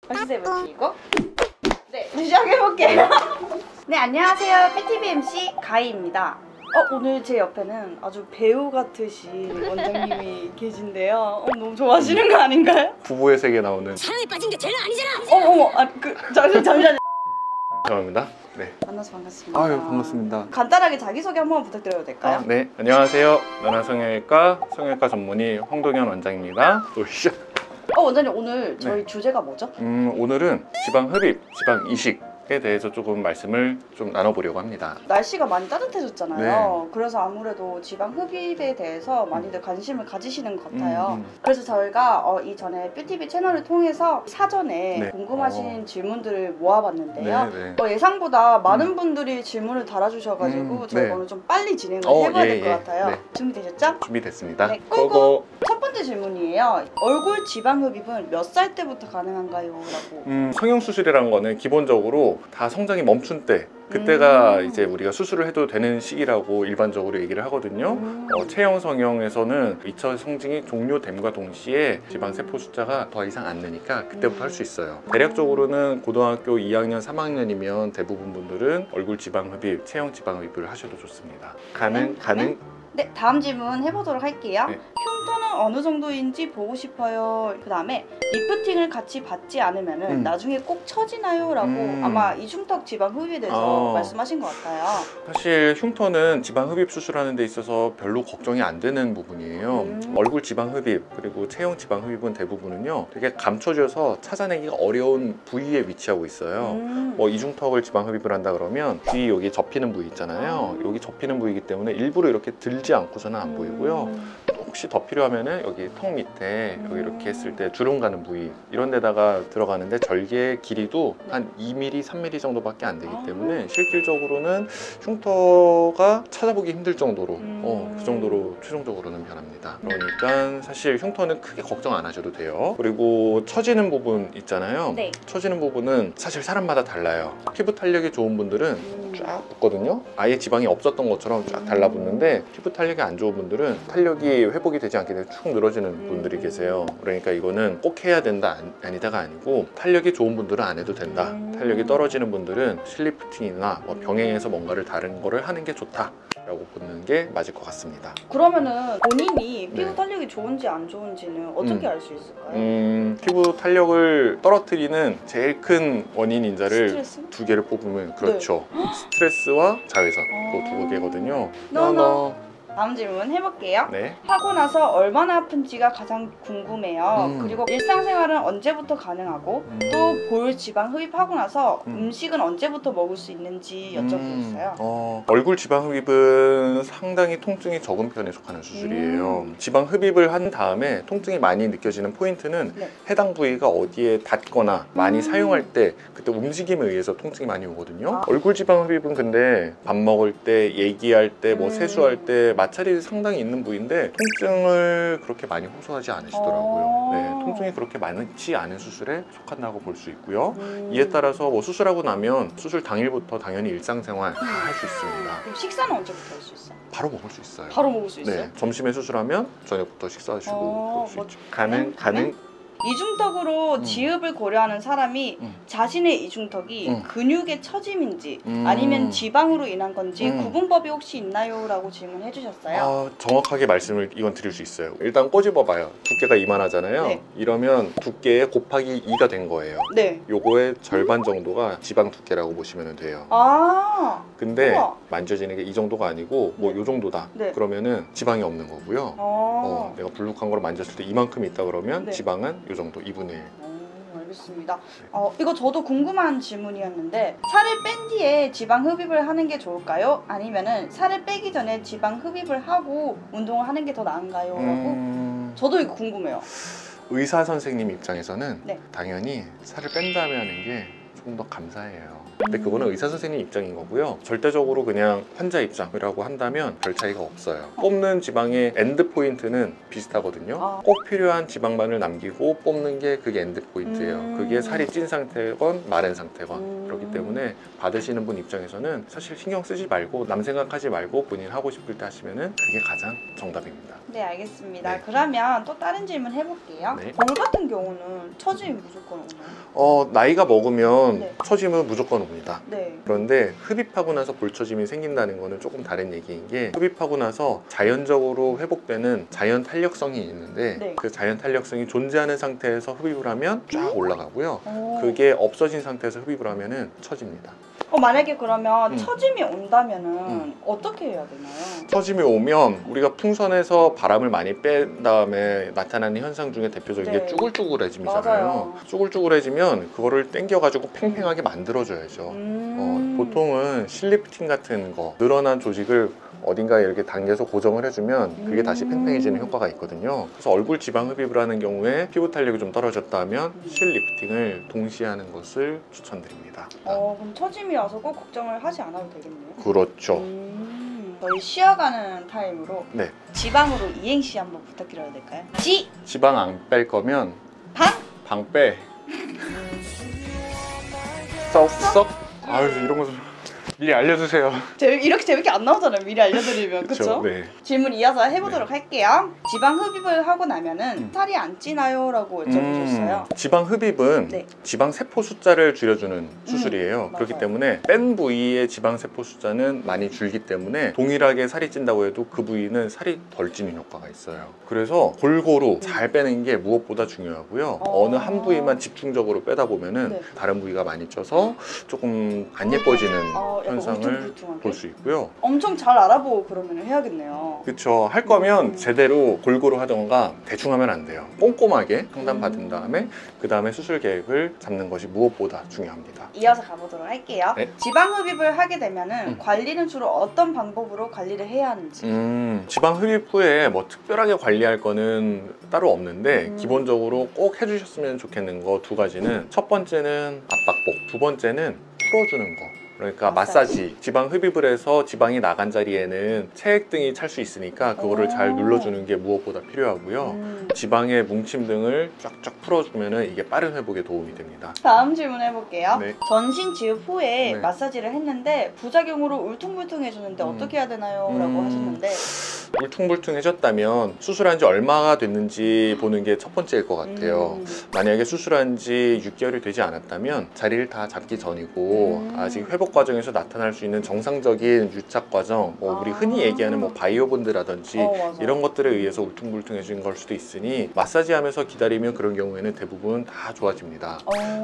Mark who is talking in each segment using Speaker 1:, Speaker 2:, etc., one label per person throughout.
Speaker 1: 박수세 붙이고 네, 시작해볼게요. 네, 안녕하세요. PTV MC 가희입니다. 오늘 제 옆에는 아주 배우 같으신 원장님이 계신데요. 너무 좋아하시는 거 아닌가요?
Speaker 2: 부부의 세계에 나오는
Speaker 1: 사랑에 빠진 게 죄는 아니잖아. 어머, 잠시만요.
Speaker 2: 정입니다. 네.
Speaker 1: 만나서 반갑습니다.
Speaker 2: 아유, 반갑습니다.
Speaker 1: 간단하게 자기소개 한번 부탁드려도 될까요?
Speaker 2: 네, 안녕하세요. 난화성형외과 성형외과 전문의 황동현 원장입니다.
Speaker 1: 원장님, 오늘 저희 주제가 뭐죠?
Speaker 2: 오늘은 지방 흡입, 지방 이식에 대해서 조금 말씀을 좀 나눠보려고 합니다.
Speaker 1: 날씨가 많이 따뜻해졌잖아요. 그래서 아무래도 지방 흡입에 대해서 많이들 관심을 가지시는 것 같아요. 그래서 저희가 이전에 뷰티비 채널을 통해서 사전에 궁금하신 질문들을 모아봤는데요. 예상보다 많은 분들이 질문을 달아주셔가지고 저희가 오늘 좀 빨리 진행을 해봐야 될 것 같아요. 준비되셨죠?
Speaker 2: 준비됐습니다.
Speaker 1: 네, 고고! 첫 번째 질문이에요. 얼굴 지방 흡입은 몇 살 때부터 가능한가요? 라고.
Speaker 2: 성형수술이라는 거는 기본적으로 다 성장이 멈춘 때, 그때가 이제 우리가 수술을 해도 되는 시기라고 일반적으로 얘기를 하거든요. 체형 성형에서는 2차 성징이 종료됨과 동시에 지방세포 숫자가 더 이상 안 느니까 그때부터 할 수 있어요. 대략적으로는 고등학교 2학년, 3학년이면 대부분 분들은 얼굴 지방 흡입, 체형 지방 흡입을 하셔도 좋습니다. 가능?
Speaker 1: 네, 다음 질문 해보도록 할게요.
Speaker 2: 네.
Speaker 1: 흉터는 어느 정도인지 보고 싶어요. 그 다음에 리프팅을 같이 받지 않으면 나중에 꼭 처지나요? 라고 아마 이중턱 지방 흡입에 대해서 말씀하신 것 같아요.
Speaker 2: 사실 흉터는 지방 흡입 수술하는 데 있어서 별로 걱정이 안 되는 부분이에요. 얼굴 지방 흡입 그리고 체형 지방 흡입은 대부분은요 되게 감춰져서 찾아내기가 어려운 부위에 위치하고 있어요. 이중턱을 지방 흡입을 한다 그러면 뒤 여기 접히는 부위 있잖아요. 여기 접히는 부위이기 때문에 일부러 이렇게 들지 않고서는 안 보이고요. 혹시 더 필요하면은 여기 턱 밑에 여기 이렇게 했을 때 주름 가는 부위 이런 데다가 들어가는데 절개 길이도 한 2mm, 3mm 정도밖에 안 되기 때문에 실질적으로는 흉터가 찾아보기 힘들 정도로 그 정도로 최종적으로는 변합니다. 그러니까 사실 흉터는 크게 걱정 안 하셔도 돼요. 그리고 처지는 부분 있잖아요.
Speaker 1: 네.
Speaker 2: 처지는 부분은 사실 사람마다 달라요. 피부 탄력이 좋은 분들은 쫙 붙거든요. 아예 지방이 없었던 것처럼 쫙 달라붙는데 피부 탄력이 안 좋은 분들은 탄력이 회복이 되지 않게 되면 축 늘어지는 분들이 계세요. 그러니까 이거는 꼭 해야 된다 아니다가 아니고 탄력이 좋은 분들은 안 해도 된다. 탄력이 떨어지는 분들은 실리프팅이나 병행해서 뭔가를 다른 거를 하는 게 좋다 라고 보는 게 맞을 것 같습니다.
Speaker 1: 그러면은 본인이 피부 탄력이 좋은지 안 좋은지는 어떻게 알 수 있을까요?
Speaker 2: 피부 탄력을 떨어뜨리는 제일 큰 원인 인자를
Speaker 1: 스트레스?
Speaker 2: 두 개를 뽑으면 그렇죠. 스트레스와 자외선 그 두 개거든요.
Speaker 1: 다음 질문 해볼게요.
Speaker 2: 네.
Speaker 1: 하고 나서 얼마나 아픈지가 가장 궁금해요. 그리고 일상생활은 언제부터 가능하고 또 볼 지방 흡입하고 나서 음식은 언제부터 먹을 수 있는지 여쭤보셨어요.
Speaker 2: 얼굴 지방 흡입은 상당히 통증이 적은 편에 속하는 수술이에요. 지방 흡입을 한 다음에 통증이 많이 느껴지는 포인트는 해당 부위가 어디에 닿거나 많이 사용할 때 그때 움직임에 의해서 통증이 많이 오거든요. 얼굴 지방 흡입은 근데 밥 먹을 때, 얘기할 때, 뭐 세수할 때 마찰이 상당히 있는 부위인데 통증을 그렇게 많이 호소하지 않으시더라고요. 네, 통증이 그렇게 많지 않은 수술에 속한다고 볼 수 있고요. 이에 따라서 뭐 수술하고 나면 수술 당일부터 당연히 일상생활 다 할 수 있습니다.
Speaker 1: 그럼 식사는 언제부터 할 수 있어요?
Speaker 2: 바로 먹을 수 있어요.
Speaker 1: 바로 먹을 수 있어요?
Speaker 2: 네, 점심에 수술하면 저녁부터 식사하시고 그럴 수 있죠. 가능?
Speaker 1: 이중턱으로 지읍을 고려하는 사람이 자신의 이중턱이 근육의 처짐인지 아니면 지방으로 인한 건지 구분법이 혹시 있나요? 라고 질문해 주셨어요.
Speaker 2: 정확하게 말씀을 이건 드릴 수 있어요. 일단 꼬집어봐요. 두께가 이만하잖아요.
Speaker 1: 네.
Speaker 2: 이러면 두께에 곱하기 2가 된 거예요.
Speaker 1: 네.
Speaker 2: 요거의 절반 정도가 지방 두께라고 보시면 돼요. 근데
Speaker 1: 우와.
Speaker 2: 만져지는 게 이 정도가 아니고 뭐 요 정도다. 그러면은 지방이 없는 거고요. 내가 불룩한 걸 만졌을 때 이만큼 있다 그러면 지방은 요 정도 2분의 1.
Speaker 1: 알겠습니다. 이거 저도 궁금한 질문이었는데 살을 뺀 뒤에 지방 흡입을 하는 게 좋을까요? 아니면은 살을 빼기 전에 지방 흡입을 하고 운동을 하는 게 더 나은가요? 라고 저도 이거 궁금해요.
Speaker 2: 의사 선생님 입장에서는 당연히 살을 뺀 다음에 하는 게 조금 더 감사해요. 근데 그거는 의사 선생님 입장인 거고요. 절대적으로 그냥 환자 입장이라고 한다면 별 차이가 없어요. 뽑는 지방의 엔드 포인트는 비슷하거든요. 꼭 필요한 지방만을 남기고 뽑는 게 그게 엔드 포인트예요. 그게 살이 찐 상태건 마른 상태건. 그렇기 때문에 받으시는 분 입장에서는 사실 신경 쓰지 말고 남 생각하지 말고 본인 하고 싶을 때 하시면은 그게 가장 정답입니다.
Speaker 1: 네, 알겠습니다.
Speaker 2: 네.
Speaker 1: 그러면 또 다른 질문 해볼게요.
Speaker 2: 네.
Speaker 1: 볼 같은 경우는 처짐이 무조건 오나요?
Speaker 2: 나이가 먹으면
Speaker 1: 네.
Speaker 2: 처짐은 무조건 옵니다.
Speaker 1: 네.
Speaker 2: 그런데 흡입하고 나서 볼처짐이 생긴다는 거는 조금 다른 얘기인 게, 흡입하고 나서 자연적으로 회복되는 자연 탄력성이 있는데
Speaker 1: 네.
Speaker 2: 그 자연 탄력성이 존재하는 상태에서 흡입을 하면 쫙 올라가고요.
Speaker 1: 오.
Speaker 2: 그게 없어진 상태에서 흡입을 하면은 처집니다.
Speaker 1: 만약에 그러면
Speaker 2: 음.
Speaker 1: 처짐이 온다면은 어떻게 해야 되나요?
Speaker 2: 처짐이 오면 우리가 풍선에서 바람을 많이 뺀 다음에 나타나는 현상 중에 대표적인
Speaker 1: 네.
Speaker 2: 게 쭈글쭈글해짐이잖아요.
Speaker 1: 맞아요.
Speaker 2: 쭈글쭈글해지면 그거를 당겨가지고 팽팽하게 만들어줘야죠. 보통은 실리프팅 같은 거, 늘어난 조직을 어딘가에 이렇게 당겨서 고정을 해주면 그게 다시 팽팽해지는 효과가 있거든요. 그래서 얼굴 지방 흡입을 하는 경우에 피부 탄력이 좀 떨어졌다 하면 실리프팅을 동시에 하는 것을 추천드립니다.
Speaker 1: 그럼 처짐이 와서 꼭 걱정을 하지 않아도 되겠네요.
Speaker 2: 그렇죠.
Speaker 1: 저희 쉬어가는 타임으로
Speaker 2: 네.
Speaker 1: 지방으로 이행시 한번 부탁드려도 될까요?
Speaker 2: 지방 안 뺄 거면 방 빼. 썩썩. 아유, 이런 거 좀 미리 알려주세요.
Speaker 1: 이렇게 재밌게 안 나오잖아요. 미리 알려드리면. 그쵸?
Speaker 2: 네.
Speaker 1: 질문 이어서 해보도록 할게요. 지방 흡입을 하고 나면은 살이 안 찌나요? 라고 여쭤보셨어요.
Speaker 2: 지방 흡입은
Speaker 1: 네.
Speaker 2: 지방 세포 숫자를 줄여주는 수술이에요. 그렇기
Speaker 1: 맞아요.
Speaker 2: 때문에 뺀 부위의 지방 세포 숫자는 많이 줄기 때문에 동일하게 살이 찐다고 해도 그 부위는 살이 덜 찌는 효과가 있어요. 그래서 골고루 잘 빼는 게 무엇보다 중요하고요. 어느 한 부위만 집중적으로 빼다 보면은
Speaker 1: 네.
Speaker 2: 다른 부위가 많이 쪄서 조금 안 예뻐지는 현상을
Speaker 1: 울퉁불퉁하게?
Speaker 2: 볼 수 있고요.
Speaker 1: 엄청 잘 알아보고 그러면 해야겠네요.
Speaker 2: 그쵸. 할 거면 제대로 골고루 하던가 대충 하면 안 돼요. 꼼꼼하게 상담 받은 다음에 그 다음에 수술 계획을 잡는 것이 무엇보다 중요합니다.
Speaker 1: 이어서 가보도록 할게요.
Speaker 2: 네.
Speaker 1: 지방 흡입을 하게 되면은 관리는 주로 어떤 방법으로 관리를 해야 하는지.
Speaker 2: 지방 흡입 후에 뭐 특별하게 관리할 거는 따로 없는데 기본적으로 꼭 해주셨으면 좋겠는 거 두 가지는, 첫 번째는 압박복, 두 번째는 풀어주는 거. 그러니까 마사지. 지방 흡입을 해서 지방이 나간 자리에는 체액등이 찰 수 있으니까 그거를 잘 눌러주는 게 무엇보다 필요하고요. 지방의 뭉침 등을 쫙쫙 풀어주면 이게 빠른 회복에 도움이 됩니다.
Speaker 1: 다음 질문 해볼게요.
Speaker 2: 네.
Speaker 1: 전신 지읍 후에
Speaker 2: 네.
Speaker 1: 마사지를 했는데 부작용으로 울퉁불퉁해졌는데 어떻게 해야 되나요? 라고 하셨는데
Speaker 2: 울퉁불퉁해졌다면 수술한 지 얼마가 됐는지 보는 게 첫 번째일 것 같아요. 만약에 수술한 지 6개월이 되지 않았다면 자리를 다 잡기 전이고 아직 회복 과정에서 나타날 수 있는 정상적인 유착 과정, 우리 흔히 얘기하는 바이오본드라든지 이런 것들에 의해서 울퉁불퉁해진 걸 수도 있으니 마사지 하면서 기다리면 그런 경우에는 대부분 다 좋아집니다.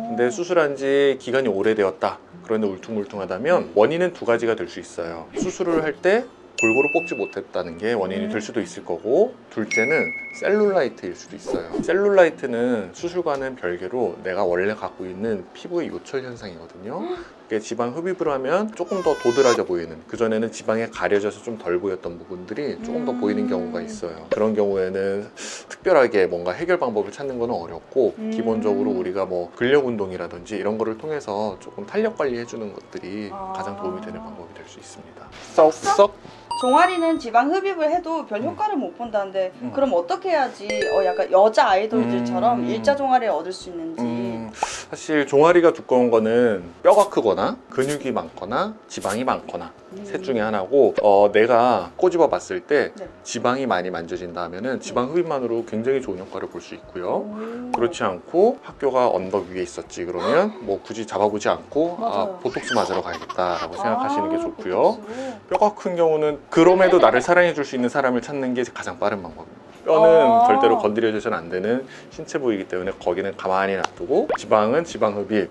Speaker 2: 근데 수술한 지 기간이 오래되었다, 그런데 울퉁불퉁하다면 원인은 두 가지가 될 수 있어요. 수술을 할 때 골고루 뽑지 못했다는 게 원인이 될 수도 있을 거고, 둘째는 셀룰라이트일 수도 있어요. 셀룰라이트는 수술과는 별개로 내가 원래 갖고 있는 피부의 요철 현상이거든요. 그게 지방 흡입을 하면 조금 더 도드라져 보이는, 그전에는 지방에 가려져서 좀 덜 보였던 부분들이 조금 더 보이는 경우가 있어요. 그런 경우에는 특별하게 뭔가 해결 방법을 찾는 건 어렵고, 기본적으로 우리가 뭐 근력 운동이라든지 이런 거를 통해서 조금 탄력 관리해 주는 것들이 가장 도움이 되는 방법이 될 수 있습니다. 썩썩.
Speaker 1: 종아리는 지방 흡입을 해도 별 효과를 못 본다는데 그럼 어떻게 해야지 약간 여자 아이돌들처럼 일자 종아리를 얻을 수 있는지.
Speaker 2: 사실 종아리가 두꺼운 거는 뼈가 크거나 근육이 많거나 지방이 많거나 셋 중에 하나고, 내가 꼬집어 봤을 때
Speaker 1: 네.
Speaker 2: 지방이 많이 만져진다 하면은 지방 흡입만으로 굉장히 좋은 효과를 볼 수 있고요. 그렇지 않고 학교가 언덕 위에 있었지 그러면 뭐 굳이 잡아보지 않고 보톡스 맞으러 가야겠다라고 생각하시는 게 좋고요. 뼈가 큰 경우는 그럼에도 나를 사랑해 줄 수 있는 사람을 찾는 게 가장 빠른 방법입니다. 뼈는 절대로 건드려져서는 안 되는 신체 부위이기 때문에 거기는 가만히 놔두고, 지방은 지방 흡입,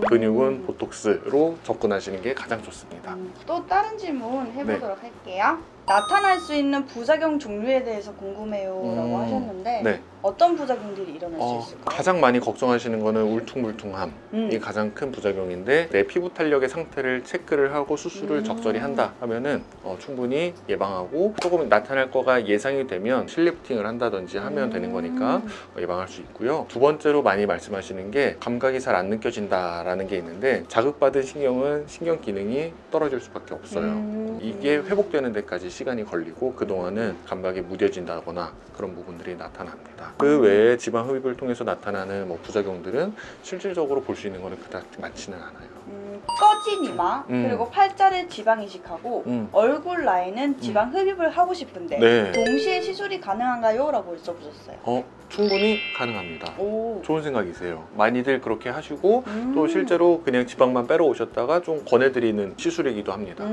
Speaker 2: 근육은 보톡스로 접근하시는 게 가장 좋습니다.
Speaker 1: 또 다른 질문 해보도록 할게요. 나타날 수 있는 부작용 종류에 대해서 궁금해요 라고 하셨는데
Speaker 2: 네.
Speaker 1: 어떤 부작용들이 일어날 수 있을까요?
Speaker 2: 가장 많이 걱정하시는 거는 울퉁불퉁함이 가장 큰 부작용인데 내 피부 탄력의 상태를 체크를 하고 수술을 적절히 한다 하면은 충분히 예방하고 조금 나타날 거가 예상이 되면 실리프팅을 한다든지 하면 되는 거니까 예방할 수 있고요. 두 번째로 많이 말씀하시는 게 감각이 잘 안 느껴진다라는 게 있는데 자극받은 신경은 신경 기능이 떨어질 수밖에 없어요. 이게 회복되는 데까지 시간이 걸리고 그동안은 감각이 무뎌진다거나 그런 부분들이 나타납니다. 그 외에 지방 흡입을 통해서 나타나는 부작용들은 실질적으로 볼 수 있는 거는 그다지 많지는 않아요.
Speaker 1: 꺼진 이마 그리고 팔자를 지방 이식하고 얼굴 라인은 지방 흡입을 하고 싶은데
Speaker 2: 네.
Speaker 1: 동시에 시술이 가능한가요? 라고 여쭤보셨어요.
Speaker 2: 충분히 가능합니다.
Speaker 1: 오.
Speaker 2: 좋은 생각이세요. 많이들 그렇게 하시고 또 실제로 그냥 지방만 빼러 오셨다가 좀 권해드리는 시술이기도 합니다.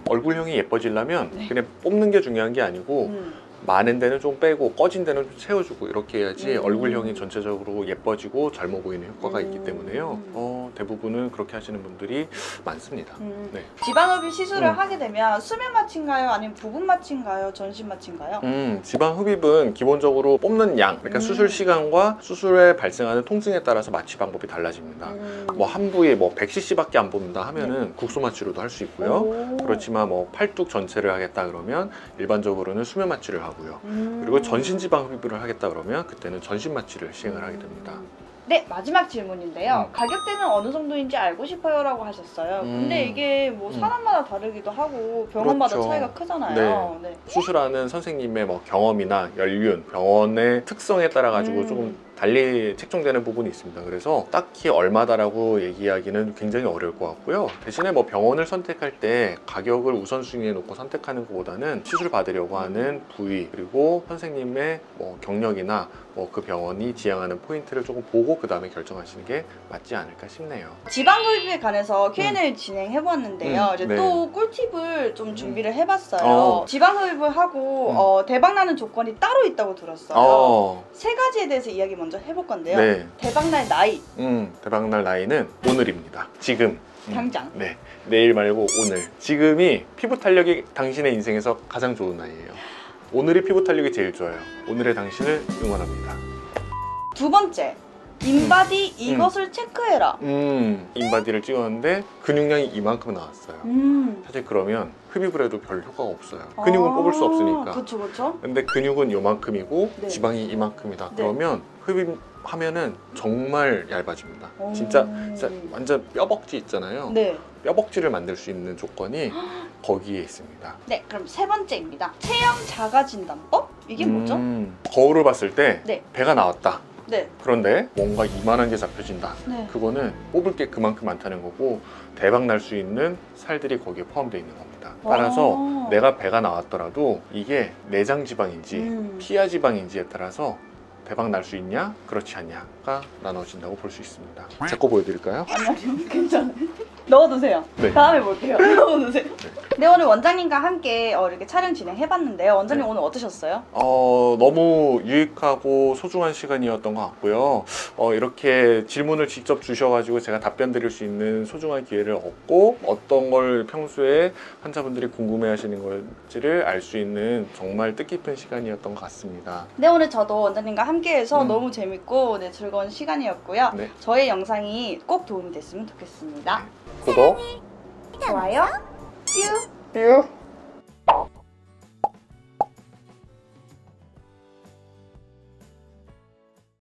Speaker 2: 얼굴형이 예뻐지려면
Speaker 1: 네.
Speaker 2: 그냥 뽑는 게 중요한 게 아니고 많은 데는 좀 빼고 꺼진 데는 좀 채워주고 이렇게 해야지 얼굴형이 전체적으로 예뻐지고 젊어 보이는 효과가 있기 때문에요. 대부분은 그렇게 하시는 분들이 많습니다. 네.
Speaker 1: 지방흡입 시술을 하게 되면 수면 마취인가요? 아니면 부분 마취인가요? 전신 마취인가요?
Speaker 2: 지방 흡입은 기본적으로 뽑는 양, 그러니까 수술 시간과 수술에 발생하는 통증에 따라서 마취 방법이 달라집니다. 한 부위에 100cc밖에 안 뽑는다 하면은 국소 마취로도 할 수 있고요. 그렇지만 팔뚝 전체를 하겠다 그러면 일반적으로는 수면 마취를 하고요. 그리고 전신 지방 흡입을 하겠다 그러면 그때는 전신 마취를 시행을 하게 됩니다.
Speaker 1: 네, 마지막 질문인데요. 가격대는 어느 정도인지 알고 싶어요 라고 하셨어요. 근데 이게 사람마다 다르기도 하고 병원마다
Speaker 2: 그렇죠.
Speaker 1: 차이가 크잖아요. 네.
Speaker 2: 수술하는 선생님의 경험이나 연륜, 병원의 특성에 따라 가지고 조금 달리 책정되는 부분이 있습니다. 그래서 딱히 얼마다라고 얘기하기는 굉장히 어려울 것 같고요. 대신에 병원을 선택할 때 가격을 우선순위에 놓고 선택하는 것보다는 시술 받으려고 하는 부위 그리고 선생님의 경력이나 그 병원이 지향하는 포인트를 조금 보고 그 다음에 결정하시는 게 맞지 않을까 싶네요.
Speaker 1: 지방 흡입에 관해서 Q&A를 진행해보았는데요. 이제
Speaker 2: 네.
Speaker 1: 또 꿀팁을 좀 준비를 해봤어요. 지방 흡입을 하고 대박나는 조건이 따로 있다고 들었어요. 세 가지에 대해서 이야기 먼저 해볼 건데요.
Speaker 2: 네.
Speaker 1: 대박날 나이.
Speaker 2: 대박날 나이는 오늘입니다. 지금.
Speaker 1: 당장.
Speaker 2: 네. 내일 말고 오늘. 지금이 피부 탄력이 당신의 인생에서 가장 좋은 나이예요. 오늘이 피부 탄력이 제일 좋아요. 오늘의 당신을 응원합니다.
Speaker 1: 두 번째. 인바디 이것을 체크해라.
Speaker 2: 인바디를 찍었는데 근육량이 이만큼 나왔어요. 사실 그러면 흡입을 해도 별 효과가 없어요. 근육은 뽑을 수 없으니까.
Speaker 1: 그쵸, 그쵸.
Speaker 2: 근데 근육은 요만큼이고
Speaker 1: 네.
Speaker 2: 지방이 이만큼이다.
Speaker 1: 네.
Speaker 2: 그러면 흡입하면은 정말 얇아집니다. 진짜 완전 뼈벅지 있잖아요.
Speaker 1: 네.
Speaker 2: 뼈벅지를 만들 수 있는 조건이 거기에 있습니다.
Speaker 1: 네, 그럼 세 번째입니다. 체형 자가 진단법? 이게 뭐죠?
Speaker 2: 거울을 봤을 때
Speaker 1: 네.
Speaker 2: 배가 나왔다.
Speaker 1: 네.
Speaker 2: 그런데 뭔가 이만한 게 잡혀진다.
Speaker 1: 네.
Speaker 2: 그거는 뽑을 게 그만큼 많다는 거고 대박 날 수 있는 살들이 거기에 포함되어 있는 겁니다. 따라서 내가 배가 나왔더라도 이게 내장 지방인지 피하 지방인지에 따라서 대박 날 수 있냐 그렇지 않냐가 나눠진다고 볼 수 있습니다. 제 거 보여드릴까요?
Speaker 1: 아니요, 괜찮아요. 넣어두세요.
Speaker 2: 네.
Speaker 1: 다음에 볼게요. 넣어두세요. 네, 오늘 원장님과 함께 이렇게 촬영 진행해봤는데요. 원장님
Speaker 2: 네.
Speaker 1: 오늘 어떠셨어요?
Speaker 2: 너무 유익하고 소중한 시간이었던 것 같고요. 이렇게 질문을 직접 주셔가지고 제가 답변 드릴 수 있는 소중한 기회를 얻고 어떤 걸 평소에 환자분들이 궁금해하시는 건지를 알 수 있는 정말 뜻깊은 시간이었던 것 같습니다.
Speaker 1: 네, 오늘 저도 원장님과 함께해서 너무 재밌고 즐거운 시간이었고요.
Speaker 2: 네.
Speaker 1: 저의 영상이 꼭 도움이 됐으면 좋겠습니다.
Speaker 2: 구독!
Speaker 1: 좋아요. 뿅.